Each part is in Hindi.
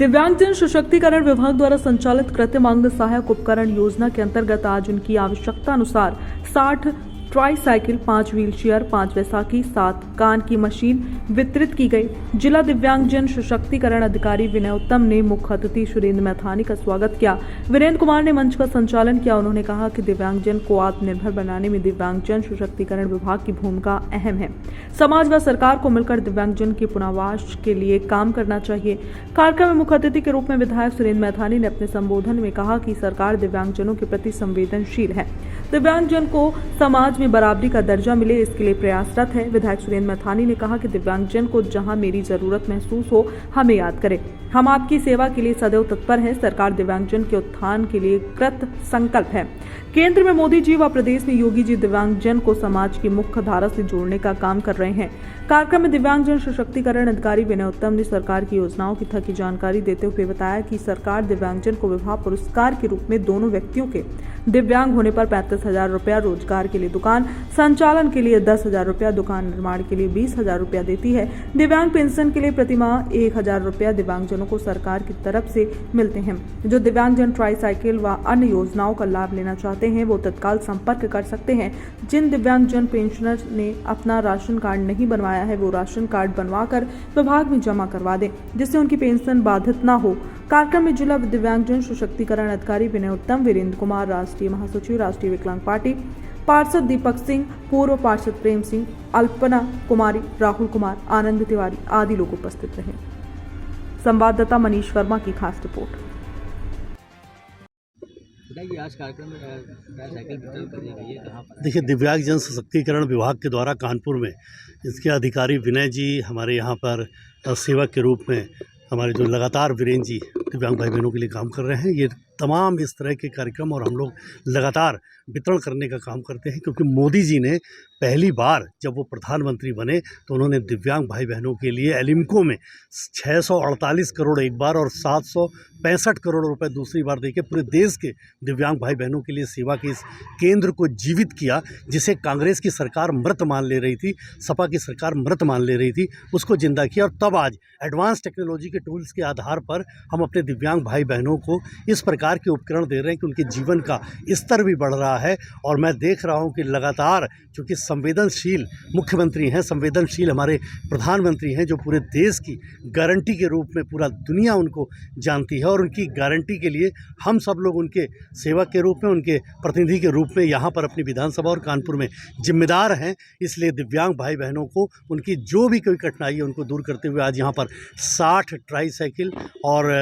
दिव्यांगजन सशक्तिकरण विभाग द्वारा संचालित कृत्रिमांग सहायक उपकरण योजना के अंतर्गत आज उनकी आवश्यकता अनुसार 60 ट्राई साइकिल, 5 व्हीलचेयर, 5 बैसाखी, 7 कान की मशीन वितरित की गई। जिला दिव्यांगजन सशक्तिकरण अधिकारी विनय उत्तम ने मुख्य अतिथि सुरेंद्र मैथानी का स्वागत किया। वीरेंद्र कुमार ने मंच का संचालन किया। उन्होंने कहा कि दिव्यांगजन को आत्मनिर्भर बनाने में दिव्यांगजन सशक्तिकरण विभाग की भूमिका अहम है। समाज व सरकार को मिलकर दिव्यांगजन के पुनर्वास के लिए काम करना चाहिए। कार्यक्रम में मुख्य अतिथि के रूप में विधायक सुरेंद्र मैथानी ने अपने संबोधन में कहा कि सरकार दिव्यांगजनों के प्रति संवेदनशील है। दिव्यांगजन को समाज में बराबरी का दर्जा मिले, इसके लिए प्रयासरत है। विधायक सुरेंद्र मैथानी ने कहा कि दिव्यांगजन को जहां मेरी जरूरत महसूस हो, हमें याद करें। हम आपकी सेवा के लिए सदैव तत्पर हैं। सरकार दिव्यांगजन के उत्थान के लिए कृत संकल्प है। केंद्र में मोदी जी व प्रदेश में योगी जी दिव्यांगजन को समाज की मुख्य धारा से जोड़ने का काम कर रहे हैं। कार्यक्रम में दिव्यांगजन सशक्तिकरण अधिकारी विनय उत्तम ने सरकार की योजनाओं की थकी जानकारी देते हुए बताया कि सरकार दिव्यांगजन को विवाह पुरस्कार के रूप में दोनों व्यक्तियों के दिव्यांग होने पर 35,000 रुपया, रोजगार के लिए दुकान संचालन के लिए 10,000 रुपया, दुकान निर्माण के लिए 20,000 रुपया देती है। दिव्यांग पेंशन के लिए प्रतिमाह 1,000 रुपया दिव्यांगजनों को सरकार की तरफ से मिलते हैं। जो दिव्यांगजन ट्राई साइकिल व अन्य योजनाओं का लाभ लेना चाहते हैं वो तत्काल संपर्क कर सकते हैं। जिन दिव्यांगजन पेंशनर ने अपना राशन कार्ड नहीं बनवाया है वो राशन कार्ड बनवाकर विभाग में जमा करवा दें, जिससे उनकी पेंशन बाधित न हो। कार्यक्रम में जिला दिव्यांगजन सशक्तिकरण अधिकारी विनय उत्तम, वीरेंद्र कुमार, राष्ट्रीय महासचिव राष्ट्रीय विकलांग पार्टी, पार्षद दीपक सिंह, पूर्व पार्षद प्रेम सिंह, अल्पना कुमारी, राहुल कुमार, आनंद तिवारी आदि लोग उपस्थित रहे। संवाददाता मनीष वर्मा की खास रिपोर्ट। आज कार्यक्रम में साइकिल वितरण करने गई है, कहाँ पर? देखिए, दिव्यांगजन सशक्तिकरण विभाग के द्वारा कानपुर में इसके अधिकारी विनय जी हमारे यहाँ पर सेवक के रूप में हमारे जो लगातार वीरेंद्र जी दिव्यांग भाई बहनों के लिए काम कर रहे हैं। ये तमाम इस तरह के कार्यक्रम और हम लोग लगातार वितरण करने का काम करते हैं, क्योंकि मोदी जी ने पहली बार जब वो प्रधानमंत्री बने तो उन्होंने दिव्यांग भाई बहनों के लिए एलिम्को में 648 करोड़ एक बार और 765 करोड़ रुपए दूसरी बार देके पूरे देश के दिव्यांग भाई बहनों के लिए सेवा के इस केंद्र को जीवित किया, जिसे कांग्रेस की सरकार मृत मान ले रही थी, सपा की सरकार मृत मान ले रही थी, उसको जिंदा किया। और तब आज एडवांस टेक्नोलॉजी के टूल्स के आधार पर हम अपने दिव्यांग भाई बहनों को इस प्रकार के उपकरण दे रहे हैं कि उनके जीवन का स्तर भी बढ़ रहा है। और मैं देख रहा हूं कि लगातार, चूँकि संवेदनशील मुख्यमंत्री हैं, संवेदनशील हमारे प्रधानमंत्री हैं, जो पूरे देश की गारंटी के रूप में पूरा दुनिया उनको जानती है, और उनकी गारंटी के लिए हम सब लोग उनके सेवक के रूप में, उनके प्रतिनिधि के रूप में यहाँ पर अपनी विधानसभा और कानपुर में जिम्मेदार हैं। इसलिए दिव्यांग भाई बहनों को उनकी जो भी कोई कठिनाई है उनको दूर करते हुए आज यहाँ पर 60 ट्राई साइकिल और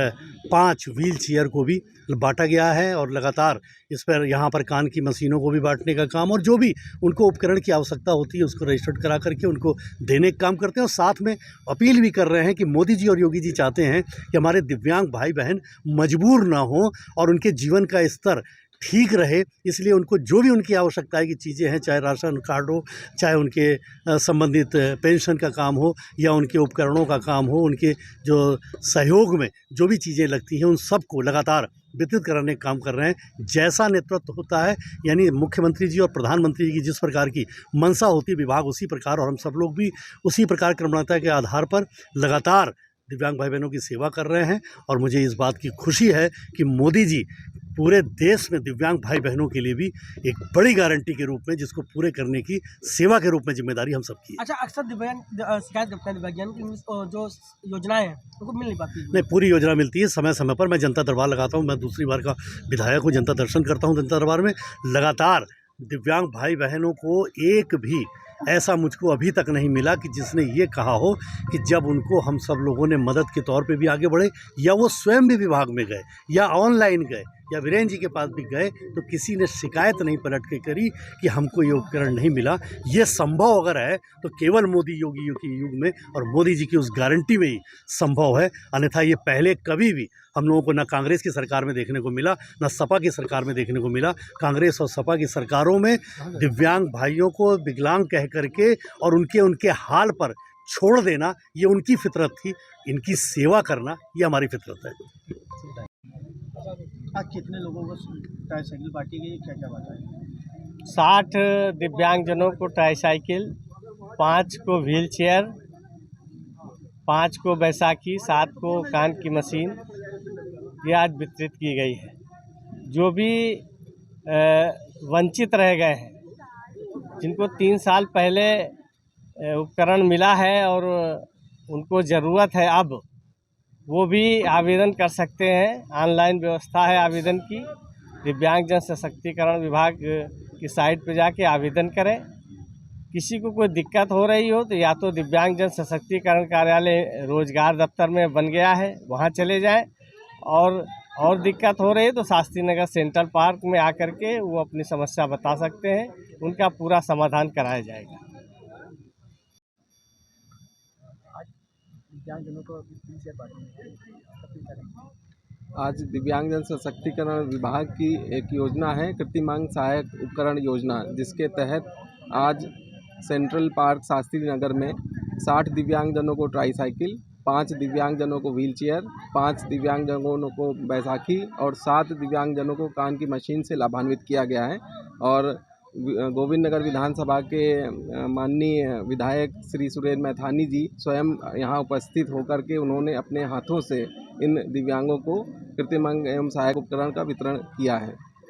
5 व्हील चेयर को भी बांटा गया है, और लगातार इस पर यहाँ पर कान की मशीनों को भी बांटने का काम, और जो भी उनको उपकरण की आवश्यकता होती है उसको रजिस्टर्ड करा करके उनको देने का काम करते हैं। और साथ में अपील भी कर रहे हैं कि मोदी जी और योगी जी चाहते हैं कि हमारे दिव्यांग भाई बहन मजबूर ना हो और उनके जीवन का स्तर ठीक रहे। इसलिए उनको जो भी उनकी आवश्यकताएं की चीज़ें हैं, चाहे राशन कार्ड हो, चाहे उनके संबंधित पेंशन का काम हो, या उनके उपकरणों का काम हो, उनके जो सहयोग में जो भी चीज़ें लगती हैं उन सबको लगातार वितरित कराने का काम कर रहे हैं। जैसा नेतृत्व होता है, यानी मुख्यमंत्री जी और प्रधानमंत्री जी की जिस प्रकार की मंशा होती है विभाग उसी प्रकार, और हम सब लोग भी उसी प्रकार क्रमणता के आधार पर लगातार दिव्यांग भाई बहनों की सेवा कर रहे हैं। और मुझे इस बात की खुशी है कि मोदी जी पूरे देश में दिव्यांग भाई बहनों के लिए भी एक बड़ी गारंटी के रूप में, जिसको पूरे करने की सेवा के रूप में जिम्मेदारी हम सबकी है। अच्छा, अक्सर दिव्यांग शिकायत करते हैं दिव्यांग की जो योजनाएं हैं उनको मिल नहीं पाती। नहीं, पूरी योजना मिलती है समय समय पर। मैं जनता दरबार लगाता हूँ, मैं दूसरी बार का विधायक हूँ, जनता दर्शन करता हूँ जनता दरबार में। लगातार दिव्यांग भाई बहनों को एक भी ऐसा मुझको अभी तक नहीं मिला कि जिसने ये कहा हो कि जब उनको हम सब लोगों ने मदद के तौर पे भी आगे बढ़े, या वो स्वयं भी विभाग में गए, या ऑनलाइन गए, या वीरेंद्र जी के पास भी गए, तो किसी ने शिकायत नहीं पलट के करी कि हमको ये उपकरण नहीं मिला। ये संभव अगर है तो केवल मोदी योगी के युग में और मोदी जी की उस गारंटी में ही संभव है, अन्यथा ये पहले कभी भी हम लोगों को ना कांग्रेस की सरकार में देखने को मिला, ना सपा की सरकार में देखने को मिला। कांग्रेस और सपा की सरकारों में दिव्यांग भाइयों को विकलांग कह करके और उनके हाल पर छोड़ देना, ये उनकी फितरत थी। इनकी सेवा करना ये हमारी फितरत है। आज कितने लोगों को ट्राई साइकिल बांटी गई, क्या क्या बांटा है? 60 दिव्यांगजनों को ट्राई साइकिल, 5 को व्हील चेयर, 5 को बैसाखी, 7 को कान की मशीन, ये आज वितरित की गई है। जो भी वंचित रह गए हैं, जिनको 3 साल पहले उपकरण मिला है और उनको ज़रूरत है अब, वो भी आवेदन कर सकते हैं। ऑनलाइन व्यवस्था है आवेदन की। दिव्यांगजन सशक्तिकरण विभाग की साइट पर जाके आवेदन करें। किसी को कोई दिक्कत हो रही हो तो या तो दिव्यांगजन सशक्तिकरण कार्यालय रोजगार दफ्तर में बन गया है, वहाँ चले जाएं, और दिक्कत हो रही है तो शास्त्री नगर सेंट्रल पार्क में आकर के वो अपनी समस्या बता सकते हैं, उनका पूरा समाधान कराया जाएगा। आज दिव्यांगजन सशक्तिकरण विभाग की एक योजना है कृत्रिमांग सहायक उपकरण योजना, जिसके तहत आज सेंट्रल पार्क शास्त्री नगर में 60 दिव्यांगजनों को ट्राईसाइकिल, 5 दिव्यांगजनों को व्हीलचेयर, 5 दिव्यांगजनों को बैसाखी और 7 दिव्यांगजनों को कान की मशीन से लाभान्वित किया गया है। और गोविंद नगर विधानसभा के माननीय विधायक श्री सुरेंद्र मैथानी जी स्वयं यहाँ उपस्थित होकर के उन्होंने अपने हाथों से इन दिव्यांगों को कृत्रिमांग एवं सहायक उपकरण का वितरण किया है।